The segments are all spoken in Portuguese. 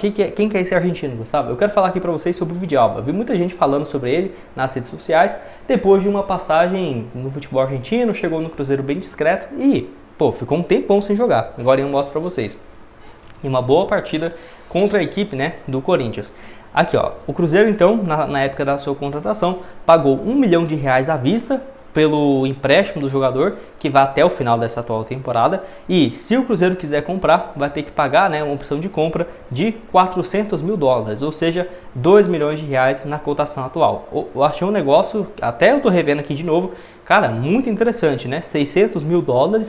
Quem que é esse argentino, Gustavo? Eu quero falar aqui para vocês sobre o Villalba. Eu vi muita gente falando sobre ele nas redes sociais, depois de uma passagem no futebol argentino, chegou no Cruzeiro bem discreto e, pô, ficou um tempão sem jogar. Agora eu mostro para vocês. E uma boa partida contra a equipe, né, do Corinthians. Aqui, ó, o Cruzeiro então, na época da sua contratação, pagou R$ 1 milhão à vista pelo empréstimo do jogador, que vai até o final dessa atual temporada, e se o Cruzeiro quiser comprar, vai ter que pagar, né, uma opção de compra de US$ 400 mil, ou seja, R$ 2 milhões na cotação atual. Eu achei um negócio, até eu tô revendo aqui de novo, cara, muito interessante, né? US$ 600 mil,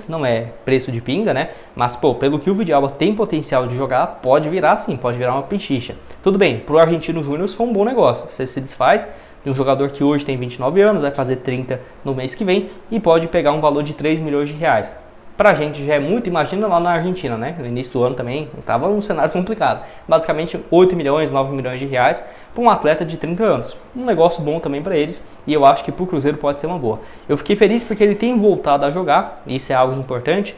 não é preço de pinga, né? Mas, pô, pelo que o Villalba tem potencial de jogar, pode virar sim, pode virar uma pechincha. Tudo bem, pro Argentino Júnior foi um bom negócio, você se desfaz de um jogador que hoje tem 29 anos, vai fazer 30 no mês que vem e pode pegar um valor de R$ 3 milhões. Pra gente já é muito, imagina lá na Argentina, né? No início do ano também estava um cenário complicado. Basicamente 8 milhões, 9 milhões de reais para um atleta de 30 anos. Um negócio bom também para eles e eu acho que pro Cruzeiro pode ser uma boa. Eu fiquei feliz porque ele tem voltado a jogar, isso é algo importante.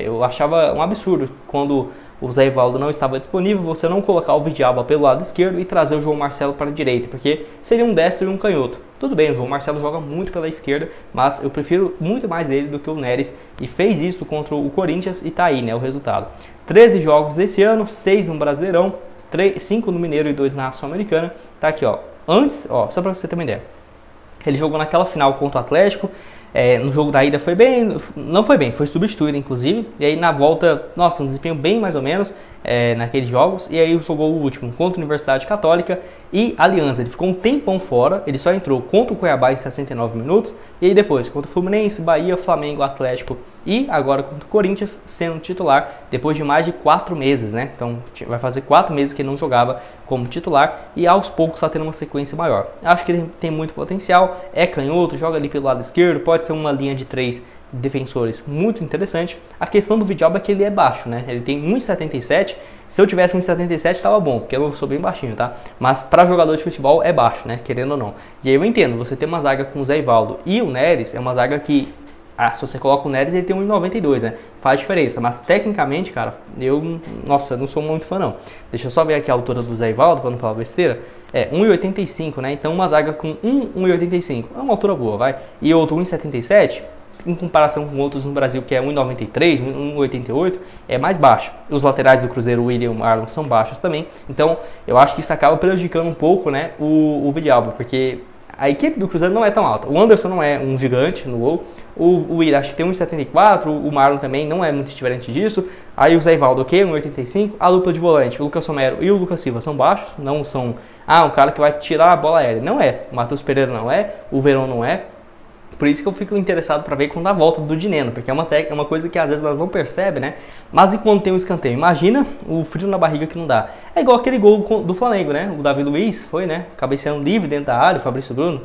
Eu achava um absurdo quando o Zé Ivaldo não estava disponível, você não colocar o Villalba pelo lado esquerdo e trazer o João Marcelo para a direita, porque seria um destro e um canhoto. Tudo bem, o João Marcelo joga muito pela esquerda, mas eu prefiro muito mais ele do que o Neres, e fez isso contra o Corinthians e tá aí, né, o resultado. 13 jogos desse ano, 6 no Brasileirão, 5 no Mineiro e 2 na Sul-Americana. Tá aqui, ó. Antes, ó, só para você ter uma ideia. Ele jogou naquela final contra o Atlético. No jogo da ida foi bem, não foi bem, foi substituído inclusive, e aí na volta, nossa, um desempenho bem mais ou menos naqueles jogos, e aí jogou o último contra a Universidade Católica e Aliança. Ele ficou um tempão fora, ele só entrou contra o Cuiabá em 69 minutos, e aí depois contra o Fluminense, Bahia, Flamengo, Atlético e agora contra o Corinthians sendo titular depois de mais de 4 meses, né? Então vai fazer 4 meses que ele não jogava como titular e aos poucos está tendo uma sequência maior. Acho que ele tem muito potencial, é canhoto, joga ali pelo lado esquerdo, pode ser uma linha de 3 defensores muito interessante. A questão do Villalba é que ele é baixo, né? Ele tem 1,77. Se eu tivesse 1,77 tava bom, porque eu sou bem baixinho, tá? Mas para jogador de futebol é baixo, né? Querendo ou não. E aí eu entendo, você tem uma zaga com o Zé Ivaldo e o Neres, é uma zaga que se você coloca o Neres, ele tem 1,92, né? Faz diferença, mas tecnicamente, cara, nossa, não sou muito fã não. Deixa eu só ver aqui a altura do Zé Ivaldo, pra não falar besteira. 1,85, né? Então uma zaga com 1,85 é uma altura boa, vai. E outro 1,77, em comparação com outros no Brasil, que é 1,93, 1,88, é mais baixo. Os laterais do Cruzeiro, o William e o Marlon, são baixos também. Então, eu acho que isso acaba prejudicando um pouco, né, o Villalba, porque a equipe do Cruzeiro não é tão alta. O Anderson não é um gigante no gol. O William acho que tem 1,74. O Marlon também não é muito diferente disso. Aí o Zé Ivaldo, ok, 1,85. A dupla de volante, o Lucas Romero e o Lucas Silva são baixos. Não são, um cara que vai tirar a bola aérea. Não é. O Matheus Pereira não é. O Verón não é. Por isso que eu fico interessado para ver quando a volta do Dineno, porque é uma coisa que às vezes nós não percebem, né? Mas e quando tem um escanteio? Imagina o frio na barriga que não dá. É igual aquele gol do Flamengo, né? O Davi Luiz foi, né? Cabeceando livre dentro da área, o Fabrício Bruno.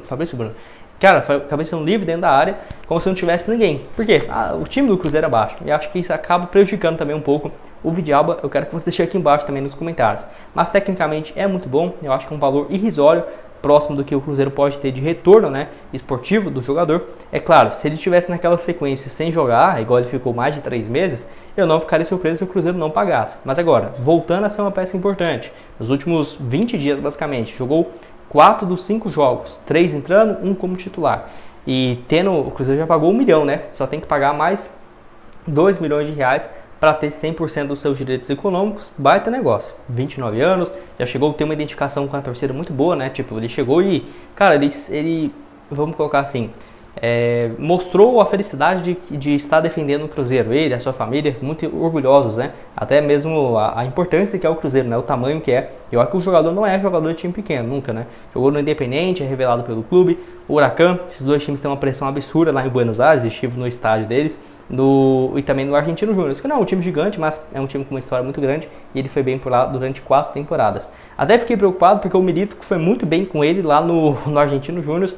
Cara, cabeceando livre dentro da área, como se não tivesse ninguém. Por quê? O time do Cruzeiro é baixo. E acho que isso acaba prejudicando também um pouco o Villalba. Eu quero que você deixe aqui embaixo também nos comentários. Mas tecnicamente é muito bom, eu acho que é um valor irrisório, próximo do que o Cruzeiro pode ter de retorno, né, esportivo do jogador. É claro, se ele estivesse naquela sequência sem jogar, igual ele ficou mais de 3 meses, eu não ficaria surpreso se o Cruzeiro não pagasse. Mas agora, voltando a ser uma peça importante, nos últimos 20 dias basicamente, jogou 4 dos 5 jogos, 3 entrando, 1 como titular. E o Cruzeiro já pagou 1 milhão, né, só tem que pagar mais 2 milhões de reais para ter 100% dos seus direitos econômicos. Baita negócio, 29 anos, já chegou a ter uma identificação com a torcida muito boa, né? Tipo, ele chegou e, cara, ele vamos colocar assim, mostrou a felicidade de estar defendendo o Cruzeiro. Ele, a sua família, muito orgulhosos, né? Até mesmo a importância que é o Cruzeiro, né? O tamanho que é. Eu acho que o jogador não é jogador de time pequeno, nunca, né? Jogou no Independente, é revelado pelo clube. O Huracan, esses dois times têm uma pressão absurda lá em Buenos Aires, estive no estádio deles. E também no Argentino Júnior, que não é um time gigante, mas é um time com uma história muito grande, e ele foi bem por lá durante 4 temporadas. Até fiquei preocupado porque o Milito, que foi muito bem com ele lá no Argentino Júnior,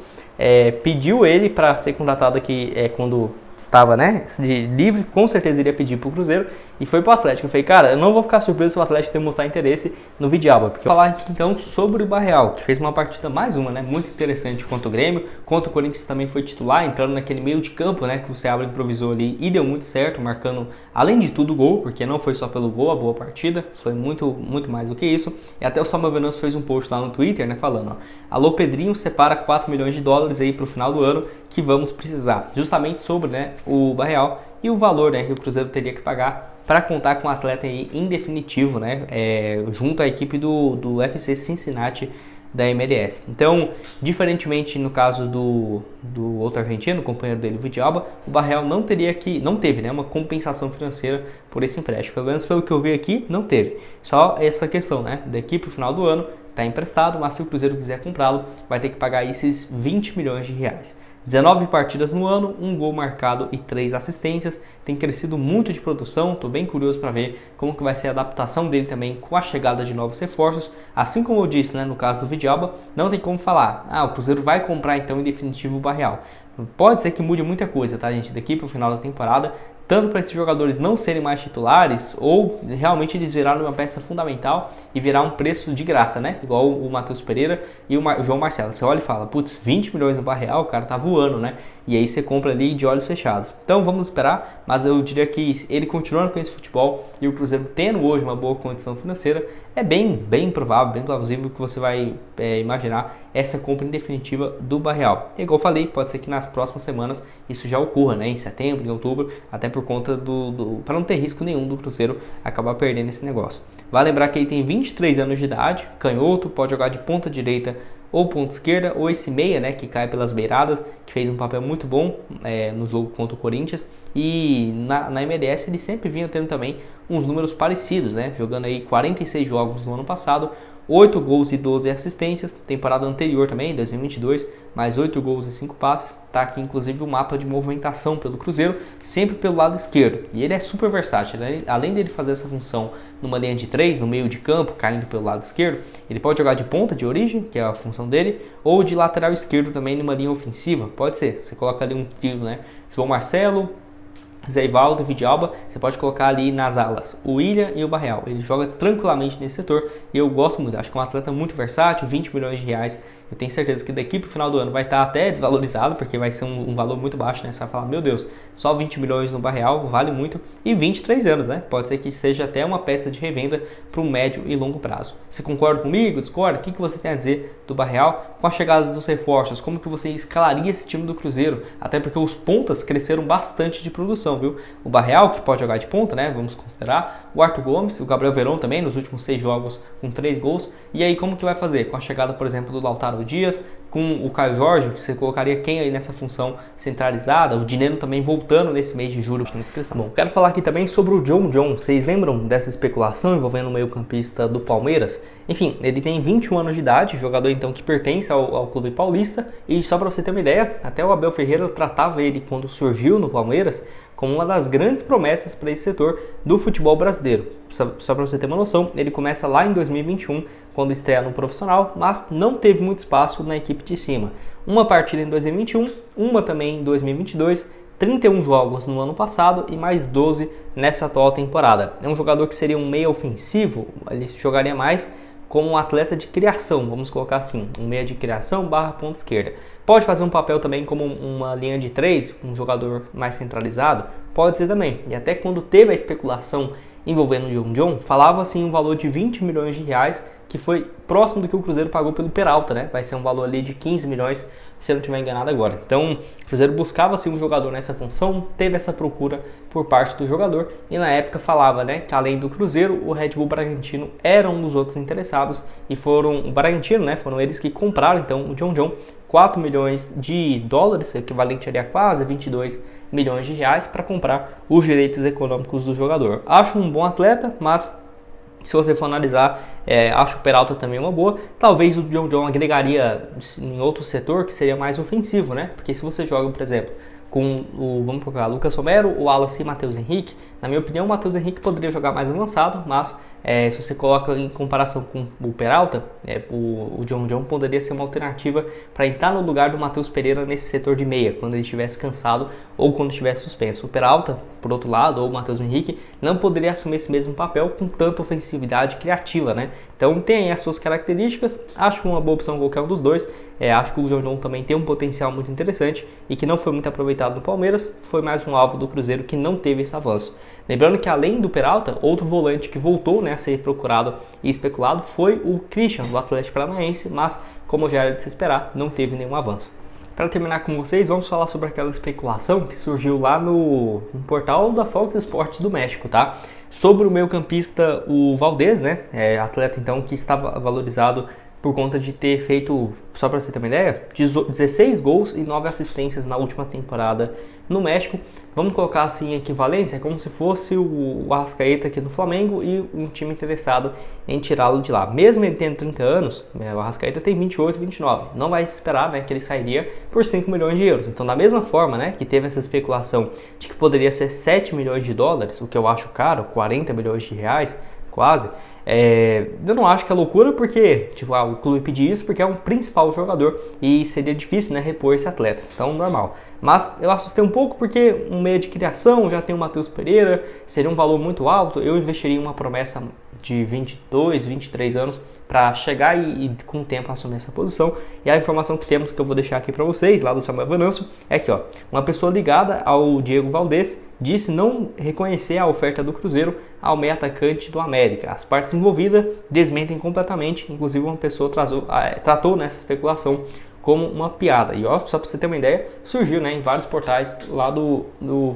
pediu ele para ser contratado aqui quando estava, né, de livre, com certeza iria pedir pro Cruzeiro e foi pro Atlético. Eu falei, cara, eu não vou ficar surpreso se o Atlético demonstrar interesse no Vidalba, porque eu vou falar aqui então sobre o Barreal, que fez uma partida mais uma, né, muito interessante contra o Grêmio, contra o Corinthians também foi titular, entrando naquele meio de campo, né, que o Seabra improvisou ali e deu muito certo, marcando, além de tudo, gol, porque não foi só pelo gol a boa partida, foi muito mais do que isso. E até o Samuel Venâncio fez um post lá no Twitter, né, falando, ó, alô Pedrinho, separa 4 milhões de dólares aí pro final do ano que vamos precisar, justamente sobre, né, o Barreal e o valor, né, que o Cruzeiro teria que pagar para contar com o atleta aí em definitivo, né, junto à equipe do FC Cincinnati da MLS. Então, diferentemente no caso do outro argentino, o companheiro dele, o Vidalba, o Barreal não teve, né, uma compensação financeira por esse empréstimo. Pelo menos pelo que eu vi aqui, não teve. Só essa questão, né, daqui para o final do ano está emprestado, mas se o Cruzeiro quiser comprá-lo, vai ter que pagar esses 20 milhões de reais. 19 partidas no ano, 1 gol marcado e 3 assistências, tem crescido muito de produção, estou bem curioso para ver como que vai ser a adaptação dele também com a chegada de novos reforços, assim como eu disse, né, no caso do Vidalba, não tem como falar, o Cruzeiro vai comprar então em definitivo o Barreal. Pode ser que mude muita coisa, tá, gente, daqui para o final da temporada, tanto para esses jogadores não serem mais titulares ou realmente eles viraram uma peça fundamental e virar um preço de graça, né? Igual o Matheus Pereira e o João Marcelo. Você olha e fala, putz, 20 milhões no Barreal, o cara tá voando, né? E aí você compra ali de olhos fechados. Então vamos esperar, mas eu diria que ele continuando com esse futebol e o Cruzeiro tendo hoje uma boa condição financeira, é bem provável, bem plausível que você vai imaginar essa compra em definitiva do Barreal. E igual eu falei, pode ser que nas próximas semanas isso já ocorra, né? Em setembro, em outubro, até por conta para não ter risco nenhum do Cruzeiro acabar perdendo esse negócio. Vale lembrar que ele tem 23 anos de idade, canhoto, pode jogar de ponta direita ou ponta esquerda, ou esse meia, né, que cai pelas beiradas, que fez um papel muito bom no jogo contra o Corinthians, e na MLS ele sempre vinha tendo também uns números parecidos, né, jogando aí 46 jogos no ano passado, 8 gols e 12 assistências, temporada anterior também, 2022, mais 8 gols e 5 passes, tá aqui inclusive o mapa de movimentação pelo Cruzeiro, sempre pelo lado esquerdo, e ele é super versátil, além dele fazer essa função numa linha de 3, no meio de campo, caindo pelo lado esquerdo, ele pode jogar de ponta de origem, que é a função dele, ou de lateral esquerdo também numa linha ofensiva, pode ser, você coloca ali um trio, né, João Marcelo, Zé Ivaldo e Vidalba, você pode colocar ali nas alas o William e o Barreal. Ele joga tranquilamente nesse setor e eu gosto muito, acho que é um atleta muito versátil, 20 milhões de reais. Eu tenho certeza que daqui para o final do ano vai estar até desvalorizado, porque vai ser um valor muito baixo, né? Você vai falar, meu Deus, só 20 milhões no Barreal, vale muito. E 23 anos, né? Pode ser que seja até uma peça de revenda para um médio e longo prazo. Você concorda comigo? Discorda? O que você tem a dizer do Barreal? Com a chegada dos reforços, como que você escalaria esse time do Cruzeiro? Até porque os pontas cresceram bastante de produção, viu? O Barreal, que pode jogar de ponta, né? Vamos considerar. O Arthur Gomes, o Gabriel Veron também, nos últimos 6 jogos com 3 gols. E aí, como que vai fazer? Com a chegada, por exemplo, do Lautaro Dias, com o Caio Jorge, você colocaria quem aí nessa função centralizada? O Dineno também voltando nesse mês de julho na descrição. Bom, quero falar aqui também sobre o John. Vocês lembram dessa especulação envolvendo o meio-campista do Palmeiras? Enfim, ele tem 21 anos de idade, jogador então que pertence ao clube paulista. E só para você ter uma ideia, até o Abel Ferreira tratava ele quando surgiu no Palmeiras como uma das grandes promessas para esse setor do futebol brasileiro. Só para você ter uma noção, ele começa lá em 2021, quando estreia no profissional, mas não teve muito espaço na equipe de cima. Uma partida em 2021, uma também em 2022, 31 jogos no ano passado e mais 12 nessa atual temporada. É um jogador que seria um meia ofensivo, ele jogaria mais como um atleta de criação, vamos colocar assim, um meia de criação / ponta esquerda. Pode fazer um papel também como uma linha de 3, um jogador mais centralizado, pode ser também. E até quando teve a especulação envolvendo o John, falava assim um valor de 20 milhões de reais, que foi próximo do que o Cruzeiro pagou pelo Peralta, né? Vai ser um valor ali de 15 milhões, se eu não estiver enganado agora. Então, o Cruzeiro buscava assim um jogador nessa função, teve essa procura por parte do jogador e na época falava, né, que além do Cruzeiro, o Red Bull Bragantino era um dos outros interessados e o Bragantino, né, foram eles que compraram então o John, 4 milhões de dólares, equivalente ali a quase 22 milhões de reais para comprar os direitos econômicos do jogador. Acho um bom atleta, mas se você for analisar, acho o Peralta também uma boa. Talvez o John agregaria em outro setor que seria mais ofensivo, né? Porque se você joga, por exemplo, com vamos colocar Lucas Romero, o Wallace e Matheus Henrique, Na minha opinião, o Matheus Henrique poderia jogar mais avançado, mas se você coloca em comparação com o Peralta, o John poderia ser uma alternativa para entrar no lugar do Matheus Pereira nesse setor de meia, quando ele estivesse cansado ou quando estivesse suspenso. O Peralta, por outro lado, ou o Matheus Henrique, não poderia assumir esse mesmo papel com tanta ofensividade criativa, né? Então tem aí as suas características, acho uma boa opção qualquer um dos dois. Acho que o John também tem um potencial muito interessante e que não foi muito aproveitado no Palmeiras, foi mais um alvo do Cruzeiro que não teve esse avanço. Lembrando que além do Peralta, outro volante que voltou, né, a ser procurado e especulado foi o Christian, do Atlético Paranaense, mas como já era de se esperar, não teve nenhum avanço. Para terminar com vocês, vamos falar sobre aquela especulação que surgiu lá no portal da Fox Sports do México, tá? Sobre o meio-campista, o Valdés, né? Atleta então que estava valorizado por conta de ter feito, só para você ter uma ideia, 16 gols e 9 assistências na última temporada no México. Vamos colocar assim em equivalência, é como se fosse o Arrascaeta aqui no Flamengo e um time interessado em tirá-lo de lá. Mesmo ele tendo 30 anos, o Arrascaeta tem 28, 29. Não vai esperar, né, que ele sairia por 5 milhões de euros. Então, da mesma forma, né, que teve essa especulação de que poderia ser 7 milhões de dólares, o que eu acho caro, 40 milhões de reais, quase. Eu não acho que é loucura porque o clube pedir isso porque é um principal jogador e seria difícil, né, repor esse atleta, então normal. Mas eu assustei um pouco porque um meio de criação, já tem o Matheus Pereira, seria um valor muito alto, eu investiria em uma promessa de 22, 23 anos para chegar e com o tempo assumir essa posição. E a informação que temos, que eu vou deixar aqui para vocês, lá do Samuel Venâncio, é que uma pessoa ligada ao Diego Valdés disse não reconhecer a oferta do Cruzeiro ao meio atacante do América. As partes envolvidas desmentem completamente, inclusive uma pessoa tratou nessa especulação como uma piada. E só para você ter uma ideia, surgiu, né, em vários portais lá do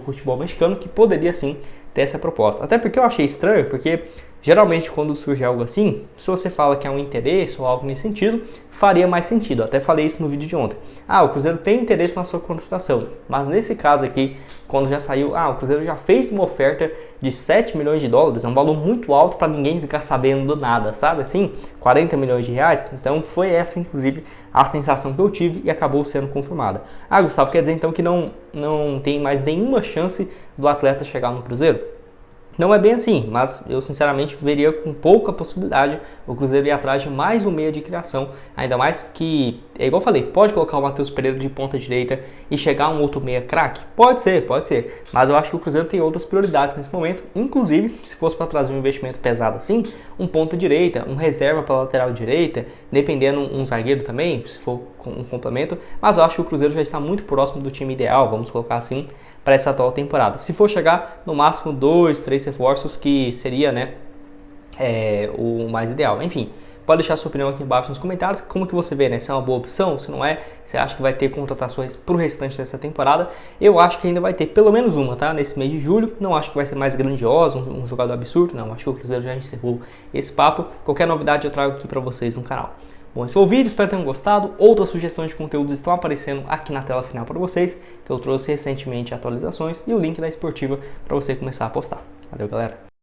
futebol mexicano que poderia sim ter essa proposta. Até porque eu achei estranho, porque geralmente quando surge algo assim, se você fala que é um interesse ou algo nesse sentido, faria mais sentido. Até falei isso no vídeo de ontem. O Cruzeiro tem interesse na sua contratação, mas nesse caso aqui, quando já saiu, o Cruzeiro já fez uma oferta de 7 milhões de dólares, é um valor muito alto para ninguém ficar sabendo do nada, sabe assim? 40 milhões de reais, então foi essa inclusive a sensação que eu tive e acabou sendo confirmada. Gustavo, quer dizer então que não tem mais nenhuma chance do atleta chegar no Cruzeiro? Não é bem assim, mas eu sinceramente veria com pouca possibilidade o Cruzeiro ir atrás de mais um meia de criação, ainda mais que, igual eu falei, pode colocar o Matheus Pereira de ponta direita e chegar um outro meia craque? Pode ser, mas eu acho que o Cruzeiro tem outras prioridades nesse momento, inclusive, se fosse para trazer um investimento pesado assim, um ponta direita, um reserva para lateral direita, dependendo um zagueiro também, se for um complemento, mas eu acho que o Cruzeiro já está muito próximo do time ideal, vamos colocar assim, para essa atual temporada. Se for chegar no máximo 2, 3 reforços, que seria, né, o mais ideal. Enfim, pode deixar sua opinião aqui embaixo nos comentários. Como que você vê, né? Se é uma boa opção, se não é, você acha que vai ter contratações para o restante dessa temporada? Eu acho que ainda vai ter pelo menos uma, tá? Nesse mês de julho. Não acho que vai ser mais grandiosa, um jogador absurdo, não. Acho que o Cruzeiro já encerrou esse papo. Qualquer novidade eu trago aqui para vocês no canal. Bom, esse foi o vídeo, espero que tenham gostado. Outras sugestões de conteúdos estão aparecendo aqui na tela final para vocês, que eu trouxe recentemente atualizações e o link da esportiva para você começar a postar. Valeu, galera!